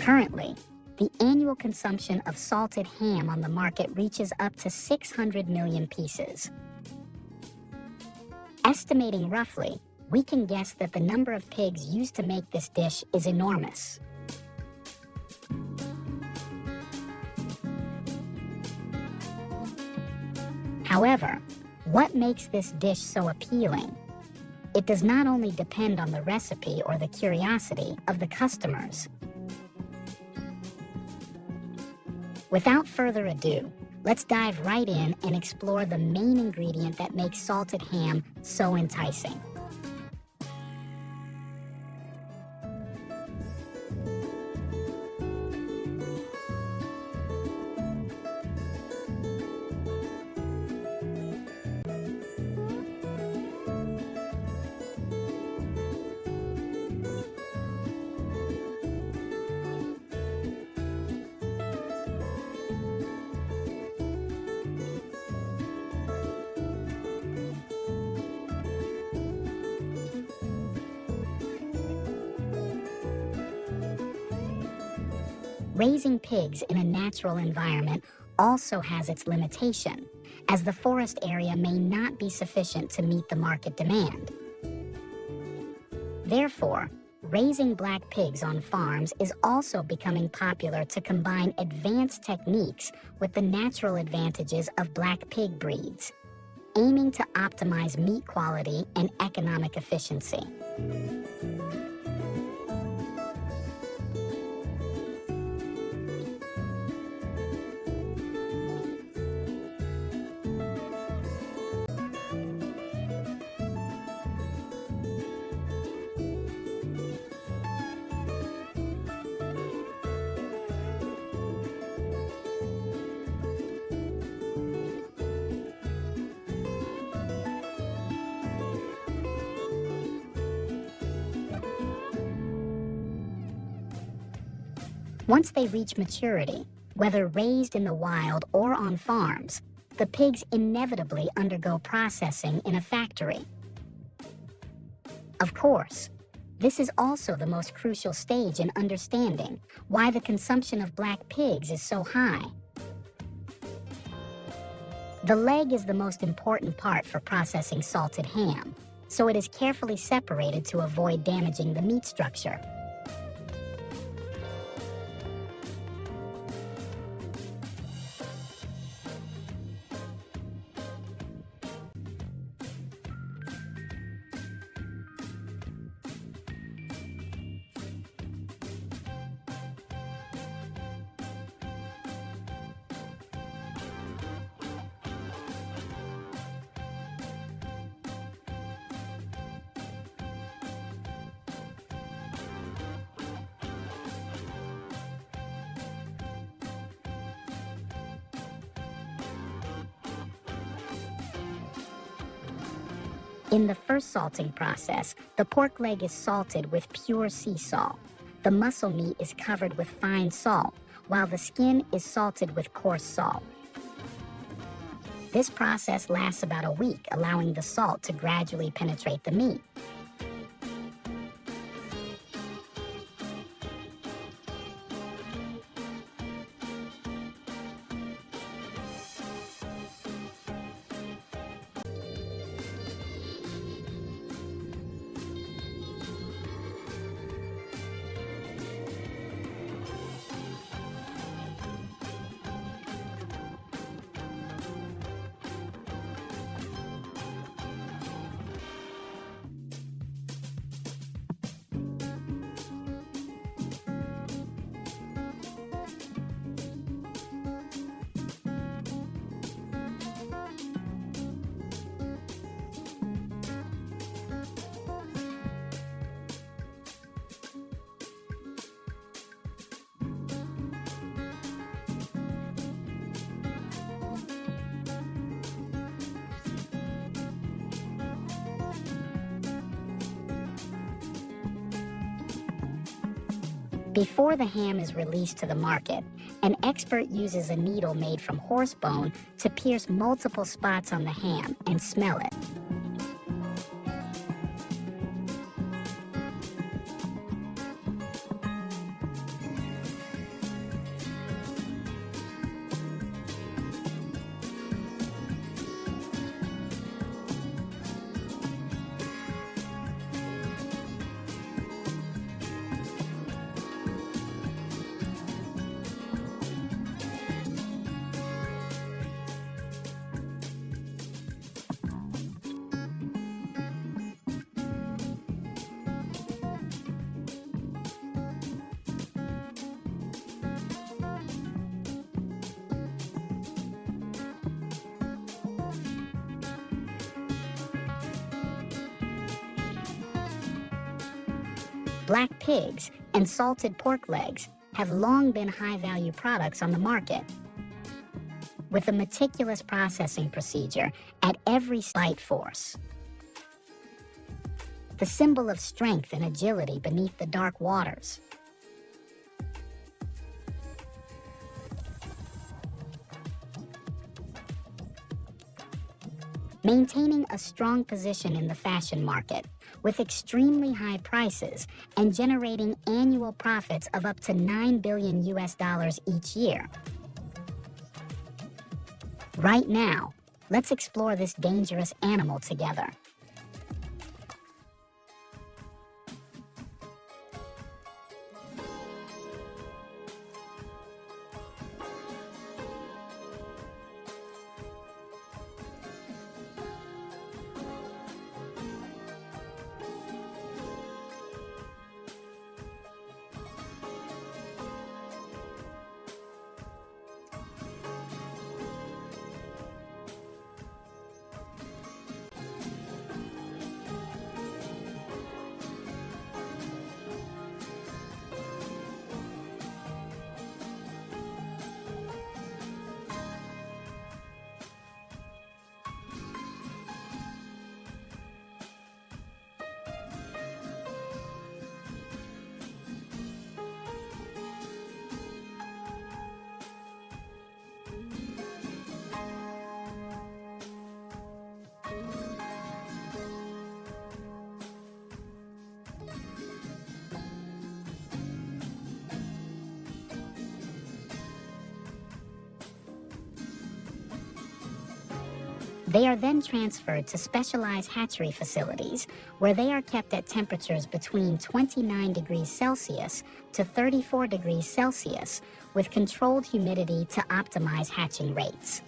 Currently, the annual consumption of salted ham on the market reaches up to 600 million pieces. Estimating roughly, we can guess that the number of pigs used to make this dish is enormous. However, what makes this dish so appealing? It does not only depend on the recipe or the curiosity of the customers. Without further ado, let's dive right in and explore the main ingredient that makes salted ham so enticing. Raising pigs in a natural environment also has its limitation, as the forest area may not be sufficient to meet the market demand. Therefore, raising black pigs on farms is also becoming popular to combine advanced techniques with the natural advantages of black pig breeds, aiming to optimize meat quality and economic efficiency. Once they reach maturity, whether raised in the wild or on farms, the pigs inevitably undergo processing in a factory. Of course, this is also the most crucial stage in understanding why the consumption of black pigs is so high. The leg is the most important part for processing salted ham, so it is carefully separated to avoid damaging the meat structure. In the first salting process, the pork leg is salted with pure sea salt. The muscle meat is covered with fine salt, while the skin is salted with coarse salt. This process lasts about a week, allowing the salt to gradually penetrate the meat. Before the ham is released to the market, an expert uses a needle made from horse bone to pierce multiple spots on the ham and smell it. Black pigs and salted pork legs have long been high-value products on the market. With a meticulous processing procedure at every bite force, the symbol of strength and agility beneath the dark waters. Maintaining a strong position in the fashion market with extremely high prices and generating annual profits of up to $9 billion each year. Right now, let's explore this dangerous animal together. They are then transferred to specialized hatchery facilities where they are kept at temperatures between 29 degrees Celsius to 34 degrees Celsius with controlled humidity to optimize hatching rates.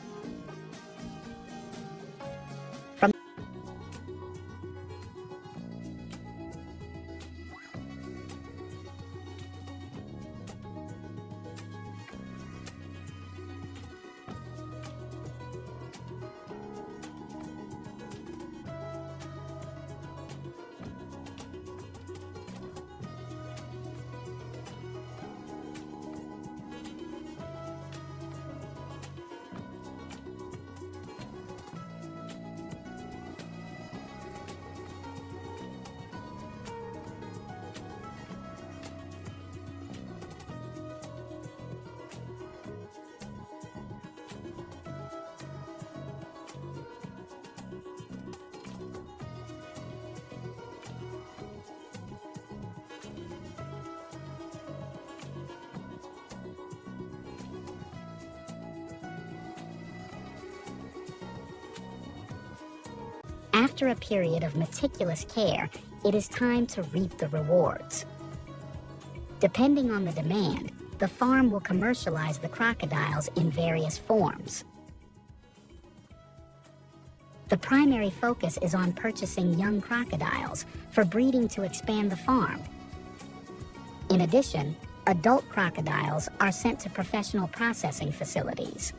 After a period of meticulous care, it is time to reap the rewards. Depending on the demand, the farm will commercialize the crocodiles in various forms. The primary focus is on purchasing young crocodiles for breeding to expand the farm. In addition, adult crocodiles are sent to professional processing facilities.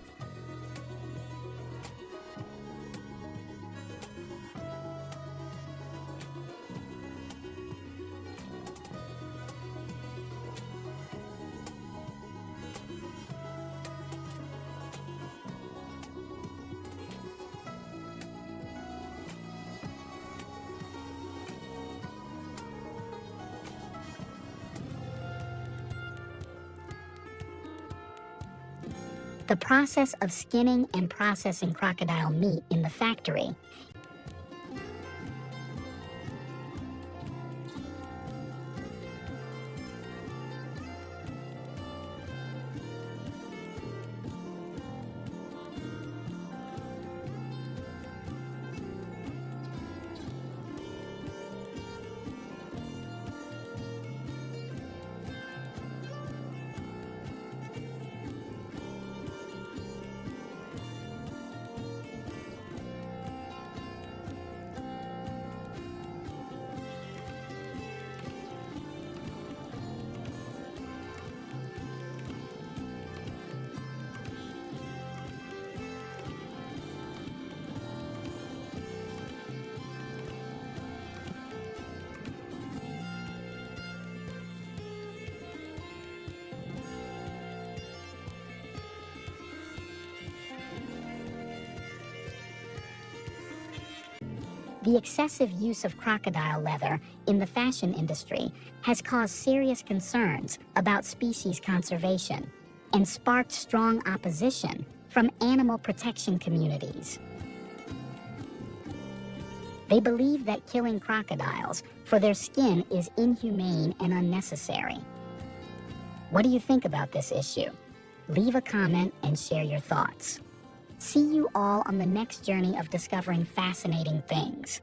The process of skinning and processing crocodile meat in the factory The excessive use of crocodile leather in the fashion industry has caused serious concerns about species conservation and sparked strong opposition from animal protection communities. They believe that killing crocodiles for their skin is inhumane and unnecessary. What do you think about this issue? Leave a comment and share your thoughts. See you all on the next journey of discovering fascinating things.